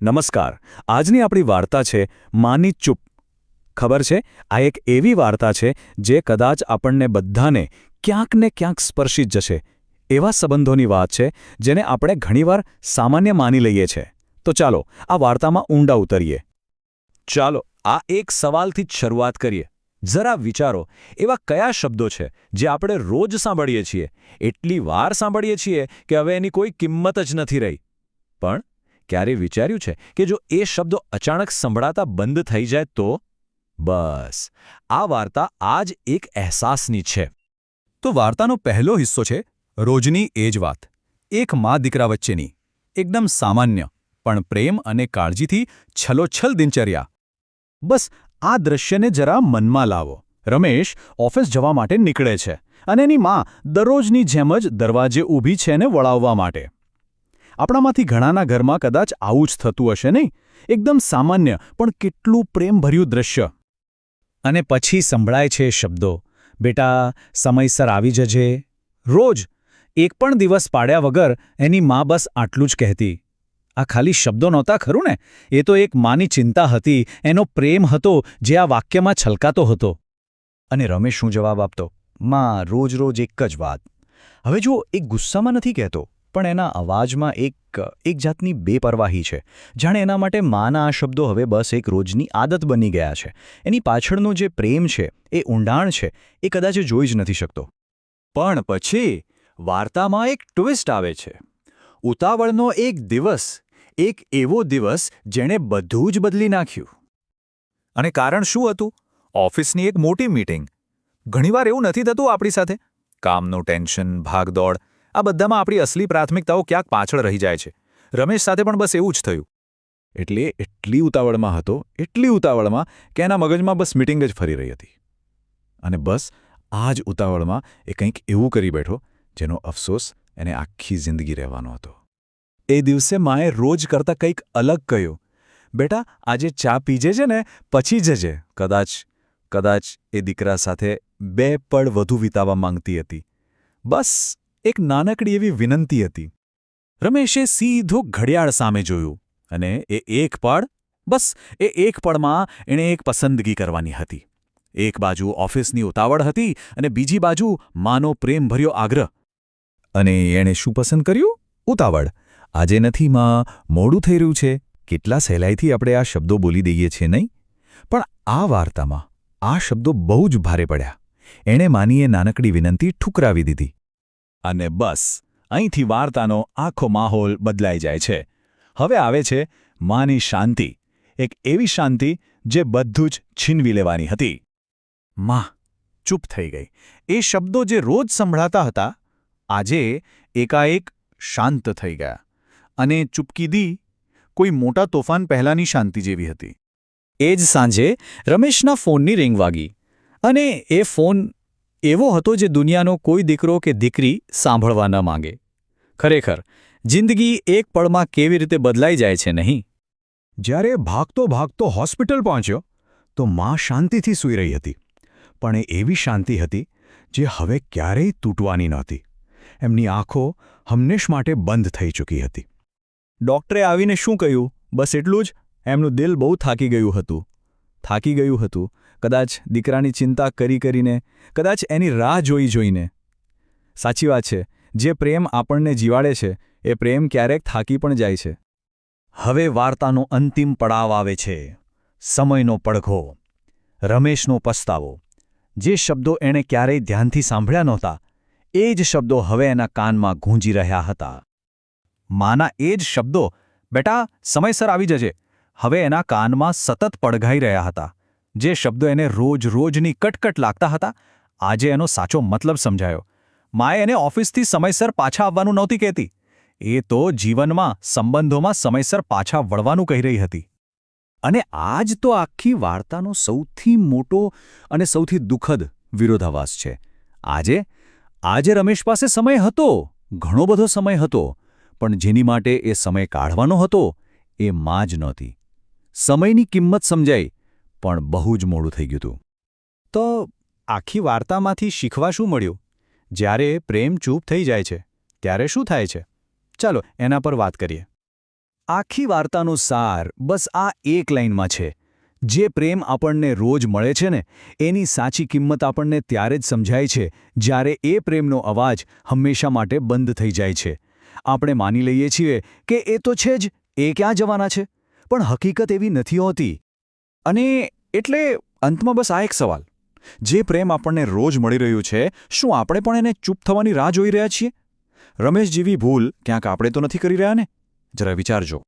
નમસ્કાર. આજની આપણી વાર્તા છે માની ચૂપ. ખબર છે, આ એક એવી વાર્તા છે જે કદાચ આપણને બધાને ક્યાંક ને ક્યાંક સ્પર્શી જ જશે. એવા સંબંધોની વાત છે જેને આપણે ઘણીવાર સામાન્ય માની લઈએ છીએ. તો ચાલો આ વાર્તામાં ઊંડા ઉતરીએ. ચાલો આ એક સવાલથી જ શરૂઆત કરીએ. જરા વિચારો, એવા કયા શબ્દો છે જે આપણે રોજ સાંભળીએ છીએ, એટલી વાર સાંભળીએ છીએ કે હવે એની કોઈ કિંમત જ નથી રહી. પણ ક્યારે વિચાર્યું છે કે જો એ શબ્દો અચાનક સંભળાતા બંધ થઈ જાય તો? બસ આ વાર્તા આજ એક અહેસાસની છે. તો વાર્તાનો પહેલો હિસ્સો છે રોજની એ જ વાત. એક મા દીકરા વચ્ચેની એકદમ સામાન્ય પણ પ્રેમ અને કાળજીથી છલોછલ દિનચર્યા. બસ આ દ્રશ્યને જરા મનમાં લાવો. રમેશ ઓફિસ જવા માટે નીકળે છે અને એની મા દરરોજની જેમ જ દરવાજે ઊભી છે એને વળાવવા માટે. આપણામાંથી ઘણાના ઘરમાં કદાચ આવું જ થતું હશે નહીં? એકદમ સામાન્ય પણ કેટલું પ્રેમભર્યું દ્રશ્ય. અને પછી સંભળાય છે શબ્દો, બેટા સમયસર આવી જજે. રોજ એક પણ દિવસ પાડ્યા વગર એની મા બસ આટલું જ કહેતી. આ ખાલી શબ્દો નહોતા ખરું ને, એ તો એક માની ચિંતા હતી, એનો પ્રેમ હતો જે આ વાક્યમાં છલકાતો હતો. અને રમેશ શું જવાબ આપતો? માં રોજ રોજ એક જ વાત. હવે જો એ ગુસ્સામાં નથી કહેતો, પણ એના અવાજમાં એક જાતની બેપરવાહી છે. જાણે એના માટે માના આ શબ્દો હવે બસ એક રોજની આદત બની ગયા છે. એની પાછળનો જે પ્રેમ છે, એ ઊંડાણ છે, એ કદાચ જોઈ જ નથી શકતો. પણ પછી વાર્તામાં એક ટ્વિસ્ટ આવે છે. ઉતાવળનો એક દિવસ, એક એવો દિવસ જેણે બધું જ બદલી નાખ્યું. અને કારણ શું હતું? ઓફિસની એક મોટી મીટિંગ. ઘણીવાર એવું નથી થતું આપણી સાથે? કામનું ટેન્શન, ભાગદોડ, આ બધામાં આપણી અસલી પ્રાથમિકતાઓ ક્યાંક પાછળ રહી જાય છે. રમેશ સાથે પણ બસ એવું જ થયું. એટલે એટલી ઉતાવળમાં હતો, એટલી ઉતાવળમાં કે એના મગજમાં બસ મીટિંગ જ ફરી રહી હતી. અને બસ આ જ ઉતાવળમાં એ કંઈક એવું કરી બેઠો જેનો અફસોસ એને આખી જિંદગી રહેવાનો હતો. એ દિવસે માએ રોજ કરતાં કંઈક અલગ કહ્યું. બેટા આજે ચા પીજે છે ને, પછી જજે. કદાચ એ દીકરા સાથે 2 પળ વધુ વિતાવવા માંગતી હતી. બસ એક નાનકડી એવી વિનંતી હતી. રમેશે સીધો ઘડિયાળ સામે જોયું અને એક પળમાં એણે એક પસંદગી કરવાની હતી. એક બાજુ ઓફિસની ઉતાવળ હતી અને બીજી બાજુ માનો પ્રેમભર્યો આગ્રહ. અને એણે શું પસંદ કર્યું? ઉતાવળ. આજે નથી માં, મોડું થઈ રહ્યું છે. કેટલા સહેલાઈથી આપણે આ શબ્દો બોલી દઈએ છીએ નહીં? પણ આ વાર્તામાં આ શબ્દો બહુ જ ભારે પડ્યા. એણે માનીએ નાનકડી વિનંતી ઠુકરાવી દીધી. અને બસ અહીંથી વાર્તાનો આખો માહોલ બદલાઈ જાય છે. હવે આવે છે માની શાંતિ. એક એવી શાંતિ જે બધું જ છીનવી લેવાની હતી. માં ચૂપ થઈ ગઈ. એ શબ્દો જે રોજ સંભળાતા હતા, આજે એકાએક શાંત થઈ ગયા. અને ચૂપકીદી કોઈ મોટા તોફાન પહેલાંની શાંતિ જેવી હતી. એ જ સાંજે રમેશના ફોનની રિંગ વાગી. અને એ ફોન એવો હતો જે દુનિયાનો કોઈ દીકરો કે દીકરી સાંભળવા ન માંગે. ખરેખર જિંદગી એક પળમાં કેવી રીતે બદલાઈ જાય છે નહીં? જ્યારે ભાગતો હોસ્પિટલ પહોંચ્યો તો માં શાંતિથી સૂઈ રહી હતી. પણ એ એવી શાંતિ હતી જે હવે ક્યારેય તૂટવાની નહોતી. એમની આંખો હંમેશ માટે બંધ થઈ ચૂકી હતી. ડૉક્ટરે આવીને શું કહ્યું? બસ એટલું જ. એમનું દિલ બહુ થાકી ગયું હતું. કદાચ દીકરાની ચિંતા કરીને, કદાચ એની રાહ જોઈને. સાચી વાત છે, જે પ્રેમ આપણને જીવાડે છે એ પ્રેમ ક્યારેક થાકી પણ જાય છે. હવે વાર્તાનો અંતિમ પડાવ આવે છે. સમયનો પડઘો. રમેશનો પસ્તાવો. જે શબ્દો એણે ક્યારેય ધ્યાનથી સાંભળ્યા નહોતા, એ જ શબ્દો હવે એના કાનમાં ગૂંજી રહ્યા હતા. માના એ જ શબ્દો, બેટા સમયસર આવી જજે, હવે એના કાનમાં સતત પડઘાઈ રહ્યા હતા. જે શબ્દો એને રોજની કટકટ લાગતા હતા, આજે એનો સાચો મતલબ સમજાયો. માએ એને ઓફિસથી સમયસર પાછા આવવાનું નહોતી કહેતી. એ તો જીવનમાં, સંબંધોમાં સમયસર પાછા વળવાનું કહી રહી હતી. અને આ જ તો આખી વાર્તાનો સૌથી મોટો અને સૌથી દુઃખદ વિરોધાભાસ છે. આજે રમેશ પાસે સમય હતો, ઘણો બધો સમય હતો, પણ જેની માટે એ સમય કાઢવાનો હતો એ માં જ નહોતી. સમયની કિંમત સમજાઈ, પણ બહુ જ મોડું થઈ ગયું હતું. તો આખી વાર્તામાંથી શીખવા શું મળ્યું? જ્યારે પ્રેમ ચૂપ થઈ જાય છે ત્યારે શું થાય છે? ચાલો એના પર વાત કરીએ. આખી વાર્તાનો સાર બસ આ એક લાઇનમાં છે. જે પ્રેમ આપણને રોજ મળે છે ને, એની સાચી કિંમત આપણને ત્યારે જ સમજાય છે જ્યારે એ પ્રેમનો અવાજ હંમેશા માટે બંધ થઈ જાય છે. આપણે માની લઈએ છીએ કે એ તો છે જ, એ ક્યાં જવાના છે, પણ હકીકત એવી નથી હોતી. અને એટલે અંતમાં બસ આ એક સવાલ: જે પ્રેમ આપણને રોજ મળી રહ્યું છે, શું આપણે પણ એને ચૂપ થવાની રાહ જોઈ રહ્યા છીએ? રમેશ જેવી ભૂલ ક્યાંક આપણે તો નથી કરી રહ્યા ને? જરા વિચારજો.